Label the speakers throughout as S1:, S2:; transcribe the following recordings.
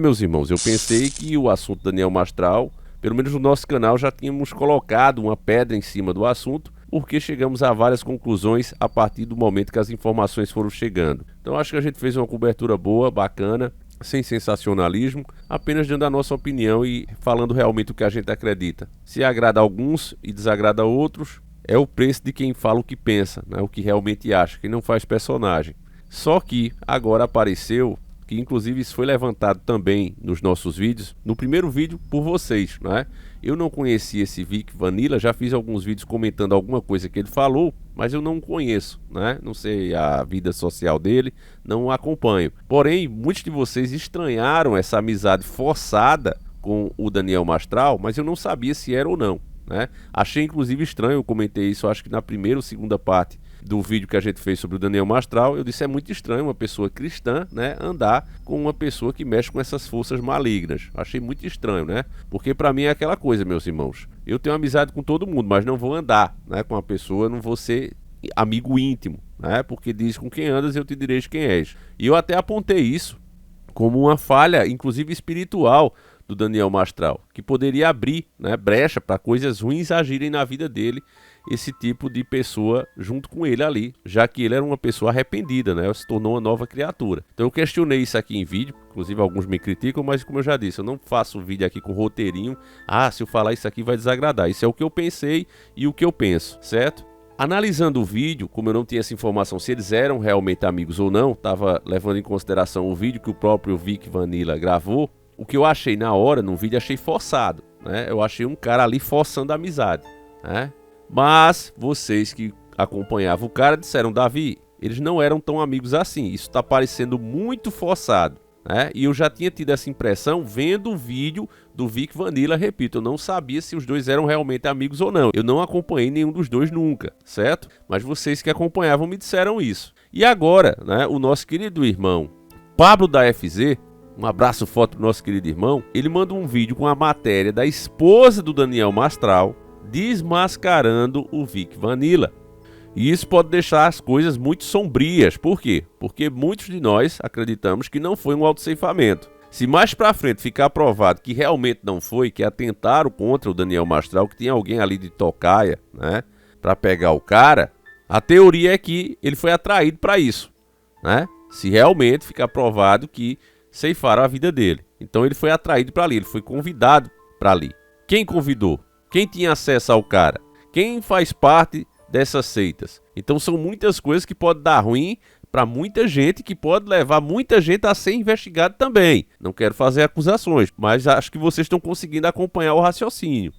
S1: Meus irmãos, eu pensei que o assunto Daniel Mastral, pelo menos no nosso canal, já tínhamos colocado uma pedra em cima do assunto, porque chegamos a várias conclusões a partir do momento que as informações foram chegando. Então acho que a gente fez uma cobertura boa, bacana, sem sensacionalismo, apenas dando a nossa opinião e falando realmente o que a gente acredita. Se agrada a alguns e desagrada a outros, é o preço de quem fala o que pensa, né? O que realmente acha, quem não faz personagem. Só que agora apareceu, que inclusive isso foi levantado também nos nossos vídeos, no primeiro vídeo por vocês, né? Eu não conhecia esse Vic Vanilla, já fiz alguns vídeos comentando alguma coisa que ele falou, mas eu não conheço, né? Não sei a vida social dele, não o acompanho. Porém, muitos de vocês estranharam essa amizade forçada com o Daniel Mastral, mas eu não sabia se era ou não, né? Achei inclusive estranho, eu comentei isso acho que na primeira ou segunda parte do vídeo que a gente fez sobre o Daniel Mastral. Eu disse, é muito estranho uma pessoa cristã, né, andar com uma pessoa que mexe com essas forças malignas. Achei muito estranho, né? Porque pra mim é aquela coisa, meus irmãos. Eu tenho amizade com todo mundo, mas não vou andar, né, com uma pessoa, não vou ser amigo íntimo, né? Porque diz, com quem andas eu te direi quem és. E eu até apontei isso como uma falha, inclusive espiritual, do Daniel Mastral, que poderia abrir, né, brecha para coisas ruins agirem na vida dele, esse tipo de pessoa junto com ele ali, já que ele era uma pessoa arrependida, né, se tornou uma nova criatura. Então eu questionei isso aqui em vídeo, inclusive alguns me criticam, mas como eu já disse, eu não faço vídeo aqui com roteirinho, se eu falar isso aqui vai desagradar. Isso é o que eu pensei e o que eu penso, certo? Analisando o vídeo, como eu não tinha essa informação se eles eram realmente amigos ou não, estava levando em consideração o vídeo que o próprio Vic Vanilla gravou. O que eu achei na hora, no vídeo, achei forçado, né? Eu achei um cara ali forçando a amizade, né? Mas vocês que acompanhavam o cara disseram, Davi, eles não eram tão amigos assim, isso tá parecendo muito forçado, né? E eu já tinha tido essa impressão vendo o vídeo do Vic Vanilla, repito, eu não sabia se os dois eram realmente amigos ou não. Eu não acompanhei nenhum dos dois nunca, certo? Mas vocês que acompanhavam me disseram isso. E agora, né, o nosso querido irmão Pablo da FZ, um abraço forte pro nosso querido irmão, ele manda um vídeo com a matéria da esposa do Daniel Mastral desmascarando o Vic Vanilla. E isso pode deixar as coisas muito sombrias. Por quê? Porque muitos de nós acreditamos que não foi um autoceifamento. Se mais pra frente ficar provado que realmente não foi, que atentaram contra o Daniel Mastral, que tinha alguém ali de tocaia, né, pra pegar o cara, a teoria é que ele foi atraído pra isso, né? Se realmente ficar provado que ceifaram a vida dele. Então ele foi atraído para ali, ele foi convidado para ali. Quem convidou? Quem tinha acesso ao cara? Quem faz parte dessas seitas? Então são muitas coisas que podem dar ruim para muita gente, que pode levar muita gente a ser investigado também. Não quero fazer acusações, mas acho que vocês estão conseguindo acompanhar o raciocínio.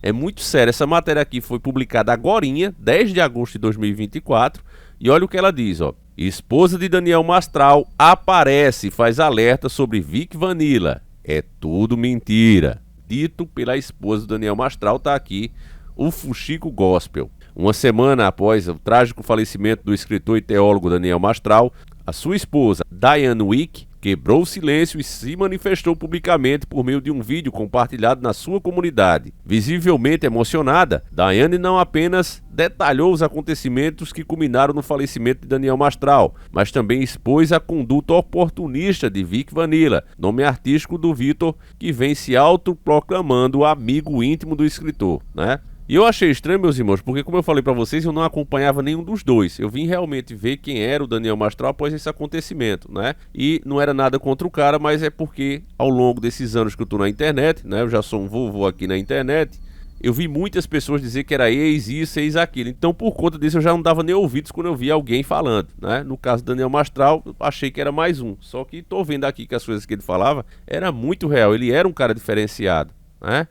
S1: É muito sério. Essa matéria aqui foi publicada agorinha, 10 de agosto de 2024, e olha o que ela diz, ó. Esposa de Daniel Mastral aparece e faz alerta sobre Vic Vanilla. É tudo mentira. Dito pela esposa do Daniel Mastral, tá aqui o Fuxico Gospel. Uma semana após o trágico falecimento do escritor e teólogo Daniel Mastral, a sua esposa, Diane Wick, quebrou o silêncio e se manifestou publicamente por meio de um vídeo compartilhado na sua comunidade. Visivelmente emocionada, Diane não apenas detalhou os acontecimentos que culminaram no falecimento de Daniel Mastral, mas também expôs a conduta oportunista de Vic Vanilla, nome artístico do Vitor, que vem se autoproclamando amigo íntimo do escritor, né? E eu achei estranho, meus irmãos, porque como eu falei pra vocês, eu não acompanhava nenhum dos dois. Eu vim realmente ver quem era o Daniel Mastral após esse acontecimento, né? E não era nada contra o cara, mas é porque ao longo desses anos que eu tô na internet, né? Eu já sou um vovô aqui na internet, eu vi muitas pessoas dizer que era ex isso, ex aquilo. Então por conta disso eu já não dava nem ouvidos quando eu via alguém falando, né? No caso do Daniel Mastral, eu achei que era mais um. Só que tô vendo aqui que as coisas que ele falava era muito real, ele era um cara diferenciado.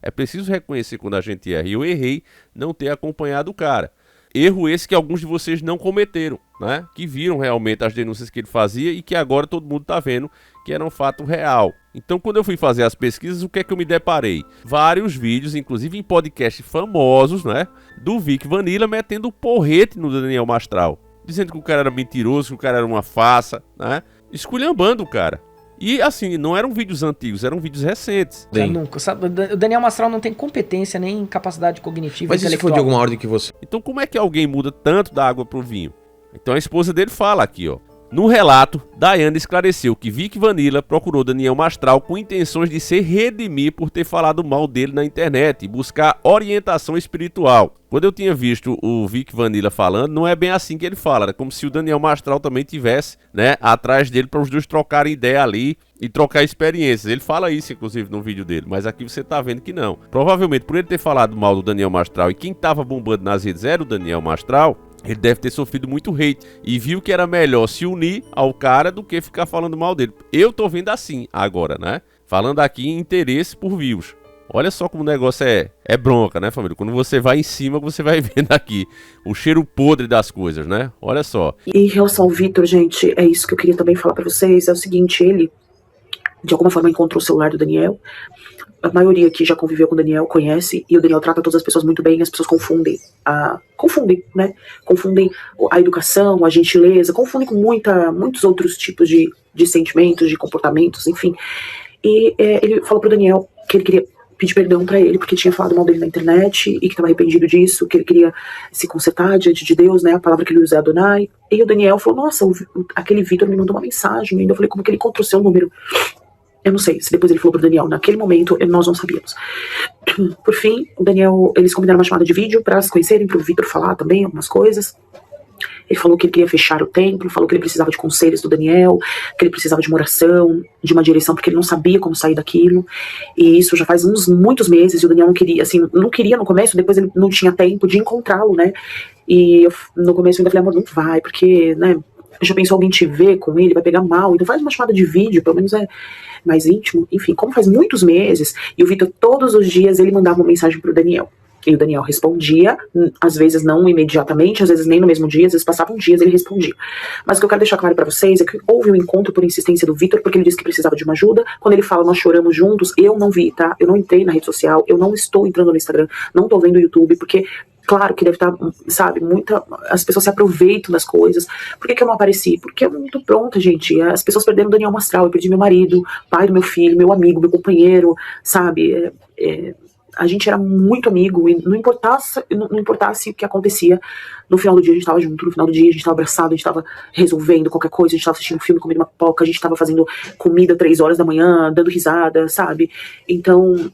S1: É preciso reconhecer quando a gente erra. E eu errei não ter acompanhado o cara. Erro esse que alguns de vocês não cometeram, né? Que viram realmente as denúncias que ele fazia e que agora todo mundo tá vendo que era um fato real. Então quando eu fui fazer as pesquisas, o que é que eu me deparei? Vários vídeos, inclusive em podcasts famosos, né? Do Vic Vanilla metendo porrete no Daniel Mastral. Dizendo que o cara era mentiroso, que o cara era uma farsa, né? Esculhambando o cara. E assim, não eram vídeos antigos, eram vídeos recentes.
S2: Nunca, sabe? O Daniel Mastral não tem competência nem capacidade cognitiva.
S3: Mas isso foi de alguma ordem que você...
S1: Então como é que alguém muda tanto da água pro vinho? Então a esposa dele fala aqui, ó. No relato, Daiane esclareceu que Vic Vanilla procurou Daniel Mastral com intenções de se redimir por ter falado mal dele na internet e buscar orientação espiritual. Quando eu tinha visto o Vic Vanilla falando, não é bem assim que ele fala, era como se o Daniel Mastral também tivesse, né, atrás dele para os dois trocarem ideia ali e trocar experiências. Ele fala isso, inclusive, no vídeo dele, mas aqui você tá vendo que não. Provavelmente, por ele ter falado mal do Daniel Mastral e quem tava bombando nas redes era o Daniel Mastral, ele deve ter sofrido muito hate e viu que era melhor se unir ao cara do que ficar falando mal dele. Eu tô vendo assim agora, né? Falando aqui em interesse por views. Olha só como o negócio é bronca, né, família? Quando você vai em cima, você vai vendo aqui o cheiro podre das coisas, né? Olha só.
S3: E em relação ao Vitor, gente, é isso que eu queria também falar pra vocês. É o seguinte, ele, de alguma forma, encontrou o celular do Daniel. A maioria aqui já conviveu com o Daniel, conhece, e o Daniel trata todas as pessoas muito bem, as pessoas confundem, né? Confundem a educação, a gentileza, confundem com muitos outros tipos de sentimentos, de comportamentos, enfim. E ele falou pro Daniel que ele queria pedir perdão pra ele, porque tinha falado mal dele na internet, e que estava arrependido disso, que ele queria se consertar diante de Deus, né? A palavra que ele usa é Adonai. E o Daniel falou, nossa, aquele Vitor me mandou uma mensagem, e ainda eu falei, como que ele encontrou seu número? Eu não sei se depois ele falou pro Daniel. Naquele momento, nós não sabíamos. Por fim, o Daniel, eles combinaram uma chamada de vídeo pra se conhecerem, pro Vitor falar também algumas coisas. Ele falou que ele queria fechar o templo, falou que ele precisava de conselhos do Daniel, que ele precisava de uma oração, de uma direção, porque ele não sabia como sair daquilo. E isso já faz muitos meses, e o Daniel não queria, assim, não queria no começo, depois ele não tinha tempo de encontrá-lo, né? E no começo eu ainda falei, amor, não vai, porque, né, já pensou alguém te ver com ele, vai pegar mal, então faz uma chamada de vídeo, pelo menos é mais íntimo. Enfim, como faz muitos meses, e o Vitor todos os dias ele mandava uma mensagem pro Daniel. E o Daniel respondia, às vezes não imediatamente, às vezes nem no mesmo dia, às vezes passavam dias e ele respondia. Mas o que eu quero deixar claro pra vocês é que houve um encontro por insistência do Vitor, porque ele disse que precisava de uma ajuda. Quando ele fala, nós choramos juntos, eu não vi, tá? Eu não entrei na rede social, eu não estou entrando no Instagram, não tô vendo o YouTube, porque claro que deve estar, sabe, as pessoas se aproveitam das coisas. Por que eu não apareci? Porque eu não tô pronta, gente. As pessoas perderam o Daniel Mastral, eu perdi meu marido, pai do meu filho, meu amigo, meu companheiro, sabe? A gente era muito amigo, e não importasse o que acontecia, no final do dia a gente tava junto, no final do dia a gente tava abraçado, a gente tava resolvendo qualquer coisa, a gente tava assistindo um filme, comendo uma pipoca, a gente tava fazendo comida 3 horas da manhã, dando risada, sabe? Então,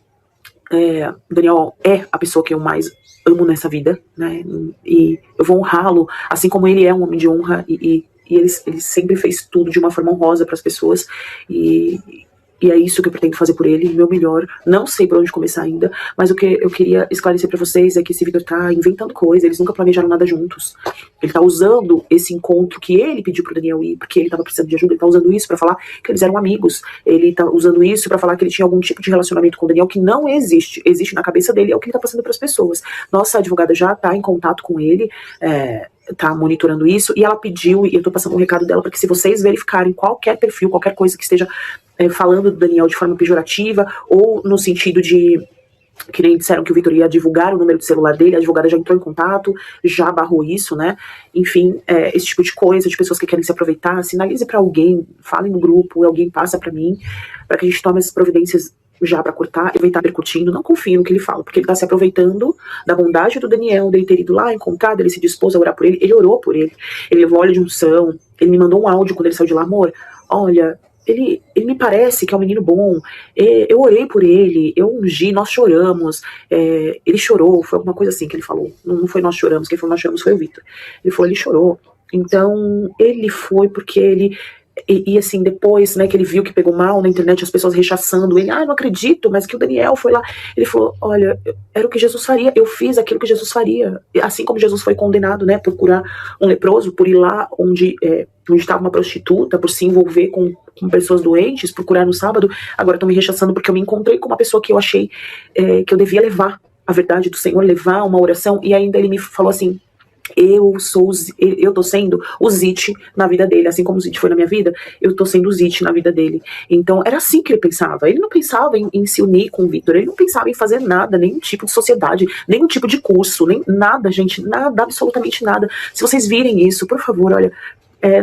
S3: o Daniel é a pessoa que eu mais amo nessa vida, né? E eu vou honrá-lo, assim como ele é um homem de honra, e ele sempre fez tudo de uma forma honrosa para as pessoas, e é isso que eu pretendo fazer por ele, o meu melhor. Não sei por onde começar ainda, mas o que eu queria esclarecer pra vocês é que esse Vitor tá inventando coisa, eles nunca planejaram nada juntos. Ele tá usando esse encontro que ele pediu pro Daniel ir, porque ele tava precisando de ajuda, ele tá usando isso pra falar que eles eram amigos. Ele tá usando isso pra falar que ele tinha algum tipo de relacionamento com o Daniel que não existe. Existe na cabeça dele, é o que ele tá passando pras pessoas. Nossa advogada já tá em contato com ele, tá monitorando isso, e ela pediu, e eu tô passando um recado dela, para que se vocês verificarem qualquer perfil, qualquer coisa que esteja falando do Daniel de forma pejorativa, ou no sentido de, que nem disseram que o Vitor ia divulgar o número de celular dele, a advogada já entrou em contato, já barrou isso, né? Enfim, esse tipo de coisa, de pessoas que querem se aproveitar, sinalize pra alguém, fale no grupo, alguém passa pra mim, pra que a gente tome essas providências já pra cortar. Ele vai estar percutindo, não confie no que ele fala, porque ele tá se aproveitando da bondade do Daniel, dele ter ido lá, encontrado, ele se dispôs a orar por ele orou por ele levou óleo de unção, ele me mandou um áudio quando ele saiu de lá, amor, olha, ele me parece que é um menino bom, eu orei por ele, eu ungi, nós choramos, ele chorou, foi alguma coisa assim que ele falou, não foi nós choramos, quem falou nós choramos foi o Vitor, ele falou, ele chorou, então ele foi porque ele, e assim, depois, né, que ele viu que pegou mal na internet, as pessoas rechaçando ele, não acredito, mas que o Daniel foi lá, ele falou, olha, era o que Jesus faria, eu fiz aquilo que Jesus faria, assim como Jesus foi condenado, né, por curar um leproso, por ir lá onde estava uma prostituta, por se envolver com pessoas doentes, por curar no sábado, agora estão me rechaçando porque eu me encontrei com uma pessoa que eu achei que eu devia levar a verdade do Senhor, levar uma oração, e ainda ele me falou assim, eu tô sendo o Zite na vida dele, assim como o Zite foi na minha vida, eu tô sendo o Zite na vida dele. Então era assim que ele pensava, ele não pensava em se unir com o Vitor, ele não pensava em fazer nada, nenhum tipo de sociedade, nenhum tipo de curso, nem nada, gente, nada, absolutamente nada. Se vocês virem isso, por favor, olha,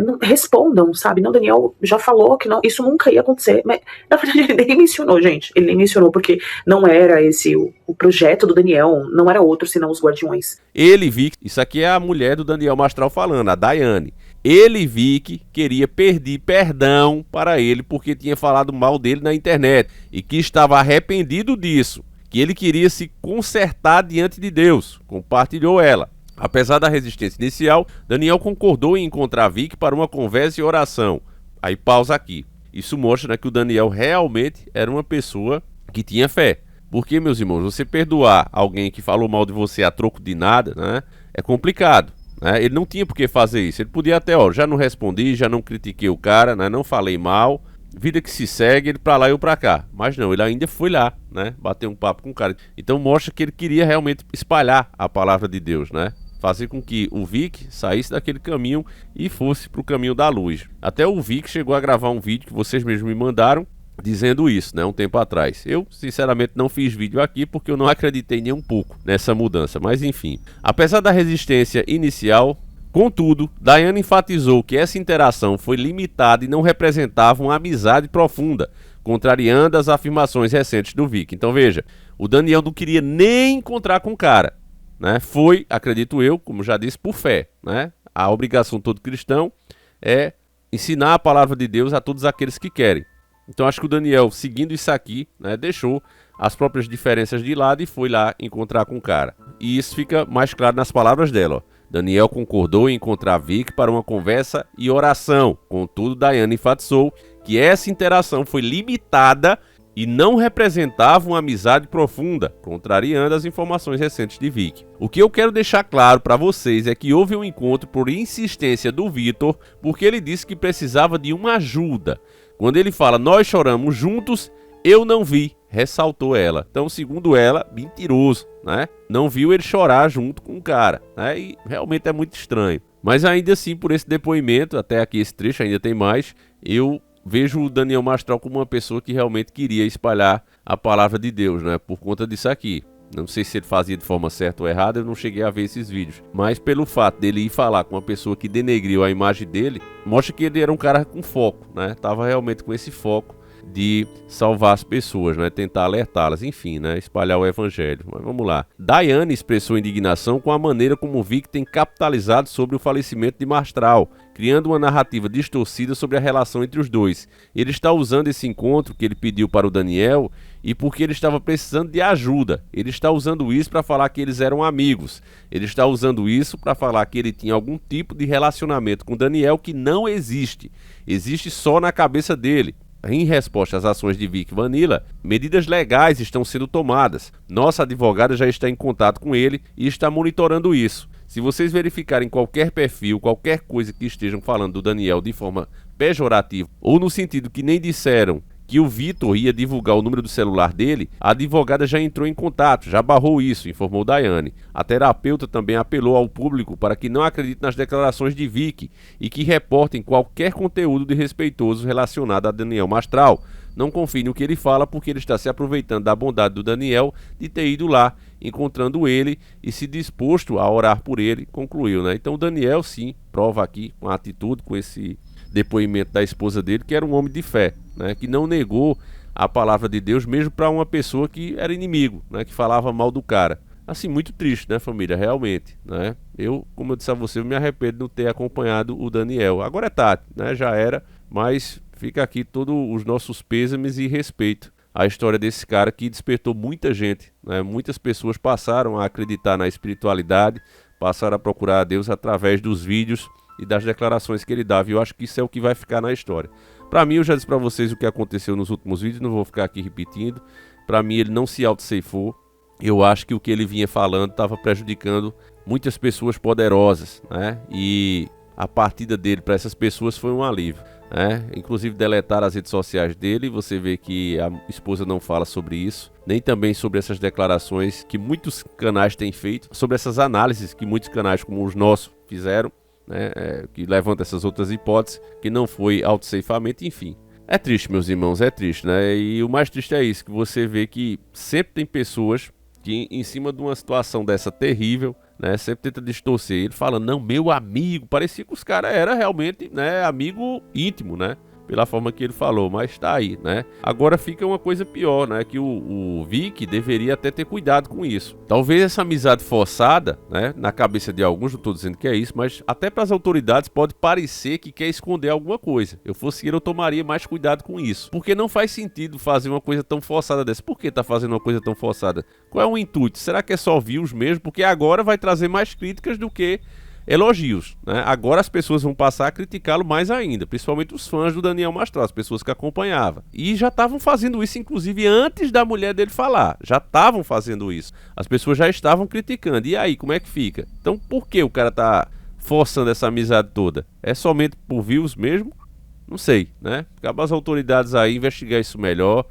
S3: não respondam, sabe? Não, Daniel já falou que não, isso nunca ia acontecer, mas na verdade ele nem mencionou, gente, ele nem mencionou porque não era esse o projeto do Daniel, não era outro senão os Guardiões.
S1: Ele, Vic, isso aqui é a mulher do Daniel Mastral falando, a Daiane. Ele, Vic, queria pedir perdão para ele porque tinha falado mal dele na internet e que estava arrependido disso, que ele queria se consertar diante de Deus. Compartilhou ela. Apesar da resistência inicial, Daniel concordou em encontrar Vic para uma conversa e oração. Aí pausa aqui. Isso mostra, né, que o Daniel realmente era uma pessoa que tinha fé. Porque, meus irmãos, você perdoar alguém que falou mal de você a troco de nada, né, é complicado. Né? Ele não tinha por que fazer isso. Ele podia até, já não respondi, já não critiquei o cara, né, não falei mal. Vida que se segue, ele pra lá e eu pra cá. Mas não, ele ainda foi lá, né, bater um papo com o cara. Então mostra que ele queria realmente espalhar a palavra de Deus, né? Fazer com que o Vic saísse daquele caminho e fosse pro caminho da luz. Até o Vic chegou a gravar um vídeo que vocês mesmos me mandaram, dizendo isso, né, um tempo atrás. Eu, sinceramente, não fiz vídeo aqui porque eu não acreditei nem um pouco nessa mudança. Mas enfim, apesar da resistência inicial, contudo, Daiane enfatizou que essa interação foi limitada e não representava uma amizade profunda, contrariando as afirmações recentes do Vic. Então veja, o Daniel não queria nem encontrar com o cara. Né? Foi, acredito eu, como já disse, por fé. Né? A obrigação de todo cristão é ensinar a palavra de Deus a todos aqueles que querem. Então acho que o Daniel, seguindo isso aqui, né, deixou as próprias diferenças de lado e foi lá encontrar com o cara. E isso fica mais claro nas palavras dela. Ó. Daniel concordou em encontrar Vic para uma conversa e oração. Contudo, Daiane enfatizou que essa interação foi limitada e não representava uma amizade profunda, contrariando as informações recentes de Vic. O que eu quero deixar claro para vocês é que houve um encontro por insistência do Vitor, porque ele disse que precisava de uma ajuda. Quando ele fala, nós choramos juntos, eu não vi, ressaltou ela. Então, segundo ela, mentiroso, né? Não viu ele chorar junto com o cara, né? E realmente é muito estranho. Mas ainda assim, por esse depoimento, até aqui esse trecho ainda tem mais, eu vejo o Daniel Mastral como uma pessoa que realmente queria espalhar a palavra de Deus, né? Por conta disso aqui. Não sei se ele fazia de forma certa ou errada, eu não cheguei a ver esses vídeos. Mas pelo fato dele ir falar com uma pessoa que denegriu a imagem dele, mostra que ele era um cara com foco, né? Tava realmente com esse foco de salvar as pessoas, né? Tentar alertá-las, enfim, né? Espalhar o evangelho. Mas vamos lá. Daiane expressou indignação com a maneira como o Vic tem capitalizado sobre o falecimento de Mastral, criando uma narrativa distorcida sobre a relação entre os dois. Ele está usando esse encontro que ele pediu para o Daniel e porque ele estava precisando de ajuda. Ele está usando isso para falar que eles eram amigos. Ele está usando isso para falar que ele tinha algum tipo de relacionamento com o Daniel que não existe. Existe só na cabeça dele. Em resposta às ações de Vic Vanilla, medidas legais estão sendo tomadas. Nossa advogada já está em contato com ele e está monitorando isso. Se vocês verificarem qualquer perfil, qualquer coisa que estejam falando do Daniel de forma pejorativa, ou no sentido que nem disseram que o Vitor ia divulgar o número do celular dele, a advogada já entrou em contato, já barrou isso, informou Daiane. A terapeuta também apelou ao público para que não acredite nas declarações de Vic e que reportem qualquer conteúdo desrespeitoso relacionado a Daniel Mastral. Não confie no que ele fala porque ele está se aproveitando da bondade do Daniel de ter ido lá, encontrando ele e se disposto a orar por ele, concluiu, né? Então o Daniel sim prova aqui com a atitude, com esse depoimento da esposa dele, que era um homem de fé, né, que não negou a palavra de Deus mesmo para uma pessoa que era inimigo, né, que falava mal do cara. Assim, muito triste, né, família, realmente, né? Eu, como eu disse a você, eu me arrependo de não ter acompanhado o Daniel. Agora é tarde, né, já era, mas fica aqui todos os nossos pêsames e respeito à história desse cara que despertou muita gente, né? Muitas pessoas passaram a acreditar na espiritualidade, passaram a procurar a Deus através dos vídeos e das declarações que ele dava. E eu acho que isso é o que vai ficar na história. Para mim, eu já disse para vocês o que aconteceu nos últimos vídeos, não vou ficar aqui repetindo. Para mim, ele não se auto-ceifou. Eu acho que o que ele vinha falando estava prejudicando muitas pessoas poderosas, né? E a partida dele para essas pessoas foi um alívio, né? Inclusive deletaram as redes sociais dele. Você vê que a esposa não fala sobre isso, nem também sobre essas declarações que muitos canais têm feito, sobre essas análises que muitos canais como os nossos fizeram, né, que levantam essas outras hipóteses, que não foi autoceifamento, enfim. É triste, meus irmãos, é triste, né? E o mais triste é isso, que você vê que sempre tem pessoas que, em cima de uma situação dessa terrível, né, sempre tenta distorcer. Ele fala, não, meu amigo, parecia que os caras eram realmente, né, amigo íntimo, né? pela forma que ele falou, mas tá aí, né? Agora fica uma coisa pior, né? Que o Vic deveria até ter cuidado com isso. Talvez essa amizade forçada, né? Na cabeça de alguns, não tô dizendo que é isso, mas até para as autoridades pode parecer que quer esconder alguma coisa. Eu fosse ele, eu tomaria mais cuidado com isso. Porque não faz sentido fazer uma coisa tão forçada dessa. Por que tá fazendo uma coisa tão forçada? Qual é o intuito? Será que é só views mesmo? Porque agora vai trazer mais críticas do que elogios, né? Agora as pessoas vão passar a criticá-lo mais ainda, principalmente os fãs do Daniel Mastral, as pessoas que acompanhavam. E já estavam fazendo isso, inclusive, antes da mulher dele falar. Já estavam fazendo isso. As pessoas já estavam criticando. E aí, como é que fica? Então, por que o cara tá forçando essa amizade toda? É somente por views mesmo? Não sei, né? Cabe às autoridades aí investigar isso melhor.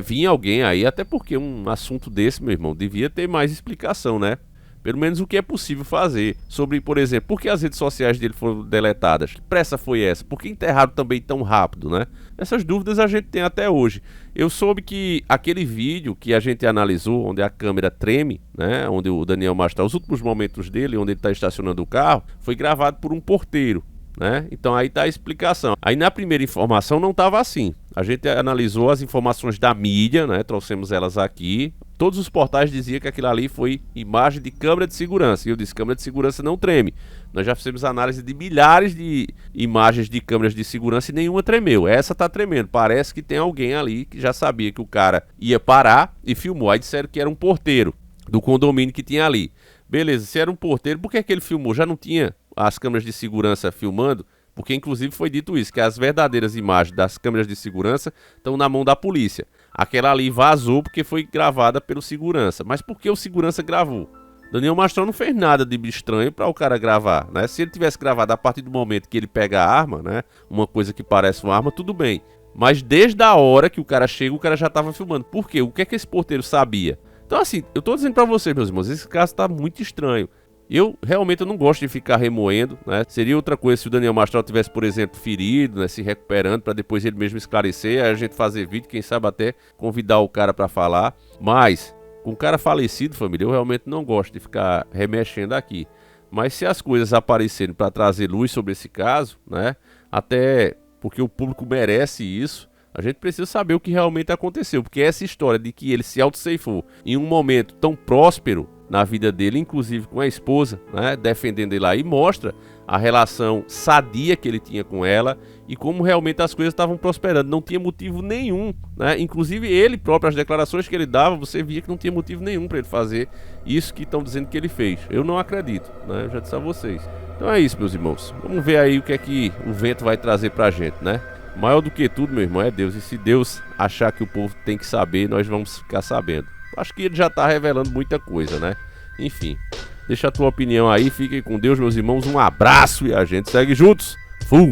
S1: Vinha alguém aí, até porque um assunto desse, meu irmão, devia ter mais explicação, né? Pelo menos o que é possível fazer sobre, por exemplo, por que as redes sociais dele foram deletadas? Que pressa foi essa? Por que enterraram também tão rápido, né? Essas dúvidas a gente tem até hoje. Eu soube que aquele vídeo que a gente analisou, onde a câmera treme, né? Onde o Daniel Mastral, os últimos momentos dele, onde ele está estacionando o carro, foi gravado por um porteiro, né? Então aí tá a explicação. Aí na primeira informação não estava assim. A gente analisou as informações da mídia, né? Trouxemos elas aqui. Todos os portais diziam que aquilo ali foi imagem de câmera de segurança. E eu disse, câmera de segurança não treme. Nós já fizemos análise de milhares de imagens de câmeras de segurança e nenhuma tremeu. Essa tá tremendo. Parece que tem alguém ali que já sabia que o cara ia parar e filmou. Aí disseram que era um porteiro do condomínio que tinha ali. Beleza, se era um porteiro, por que ele filmou? Já não tinha as câmeras de segurança filmando? Porque inclusive foi dito isso, que as verdadeiras imagens das câmeras de segurança estão na mão da polícia. Aquela ali vazou porque foi gravada pelo segurança. Mas por que o segurança gravou? Daniel Mastral não fez nada de estranho para o cara gravar, né? Se ele tivesse gravado a partir do momento que ele pega a arma, né? Uma coisa que parece uma arma, tudo bem. Mas desde a hora que o cara chega, o cara já estava filmando. Por quê? O que é que esse porteiro sabia? Então assim, eu tô dizendo para vocês, meus irmãos, esse caso tá muito estranho. Eu realmente não gosto de ficar remoendo, né? Seria outra coisa se o Daniel Mastral tivesse, por exemplo, ferido, né? Se recuperando para depois ele mesmo esclarecer, aí a gente fazer vídeo, quem sabe até convidar o cara para falar. Mas com o cara falecido, família, eu realmente não gosto de ficar remexendo aqui. Mas se as coisas aparecerem para trazer luz sobre esse caso, né? Até porque o público merece isso. A gente precisa saber o que realmente aconteceu, porque essa história de que ele se autoceifou em um momento tão próspero na vida dele, inclusive com a esposa, né, defendendo ele aí, mostra a relação sadia que ele tinha com ela e como realmente as coisas estavam prosperando. Não tinha motivo nenhum, né? Inclusive ele próprio, as declarações que ele dava, você via que não tinha motivo nenhum para ele fazer isso que estão dizendo que ele fez. Eu não acredito, né? Eu já disse a vocês. Então é isso, meus irmãos. Vamos ver aí o que é que o vento vai trazer pra gente, né? Maior do que tudo, meu irmão, é Deus. E se Deus achar que o povo tem que saber, nós vamos ficar sabendo. Acho que ele já tá revelando muita coisa, né? Enfim, deixa a tua opinião aí. Fiquem com Deus, meus irmãos. Um abraço e a gente segue juntos. Fui!